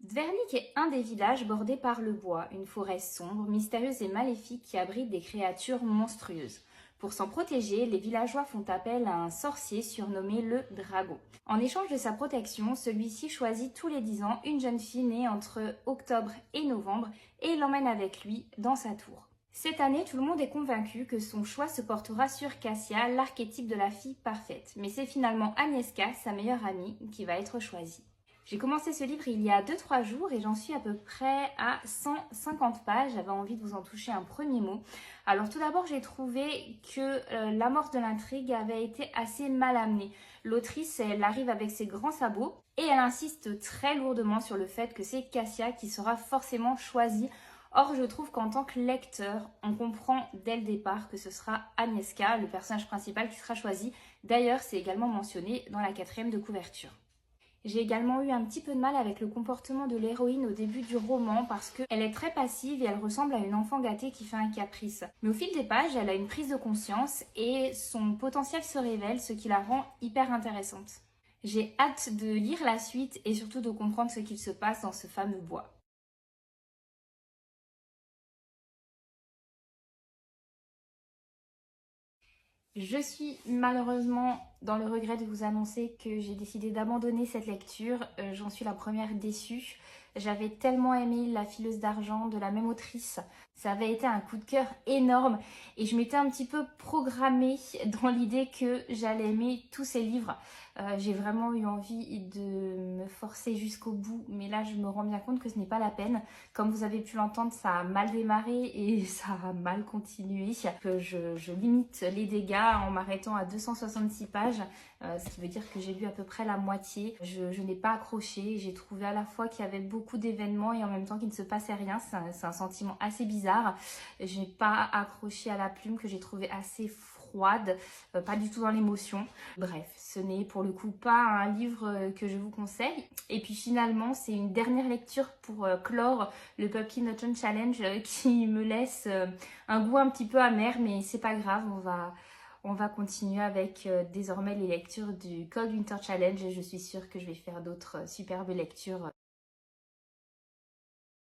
Dvernik est un des villages bordés par le bois, une forêt sombre, mystérieuse et maléfique qui abrite des créatures monstrueuses. Pour s'en protéger, les villageois font appel à un sorcier surnommé le Dragon. En échange de sa protection, celui-ci choisit tous les 10 ans une jeune fille née entre octobre et novembre et l'emmène avec lui dans sa tour. Cette année, tout le monde est convaincu que son choix se portera sur Cassia, l'archétype de la fille parfaite. Mais c'est finalement Agnieszka, sa meilleure amie, qui va être choisie. J'ai commencé ce livre il y a 2-3 jours et j'en suis à peu près à 150 pages. J'avais envie de vous en toucher un premier mot. Alors tout d'abord, j'ai trouvé que l'amorce de l'intrigue avait été assez mal amenée. L'autrice, elle arrive avec ses grands sabots et elle insiste très lourdement sur le fait que c'est Cassia qui sera forcément choisie. Or, je trouve qu'en tant que lecteur, on comprend dès le départ que ce sera Agnieszka, le personnage principal, qui sera choisi. D'ailleurs, c'est également mentionné dans la 4e de couverture. J'ai également eu un petit peu de mal avec le comportement de l'héroïne au début du roman parce qu'elle est très passive et elle ressemble à une enfant gâtée qui fait un caprice. Mais au fil des pages, elle a une prise de conscience et son potentiel se révèle, ce qui la rend hyper intéressante. J'ai hâte de lire la suite et surtout de comprendre ce qu'il se passe dans ce fameux bois. Je suis malheureusement dans le regret de vous annoncer que j'ai décidé d'abandonner cette lecture. J'en suis la première déçue. J'avais tellement aimé La fileuse d'argent de la même autrice. Ça avait été un coup de cœur énorme et je m'étais un petit peu programmée dans l'idée que j'allais aimer tous ces livres. J'ai vraiment eu envie de me forcer jusqu'au bout, mais là je me rends bien compte que ce n'est pas la peine. Comme vous avez pu l'entendre, ça a mal démarré et ça a mal continué. Je limite les dégâts en m'arrêtant à 266 pages, ce qui veut dire que j'ai lu à peu près la moitié. Je n'ai pas accroché, j'ai trouvé à la fois qu'il y avait beaucoup d'événements et en même temps qu'il ne se passait rien. C'est un sentiment assez bizarre. Je n'ai pas accroché à la plume que j'ai trouvé assez froide, pas du tout dans l'émotion. Bref, ce n'est pour le coup pas un livre que je vous conseille. Et puis finalement, c'est une dernière lecture pour clore le Pumpkin Autumn Challenge qui me laisse un goût un petit peu amer, mais c'est pas grave, on va continuer avec désormais les lectures du Cold Winter Challenge et je suis sûre que je vais faire d'autres superbes lectures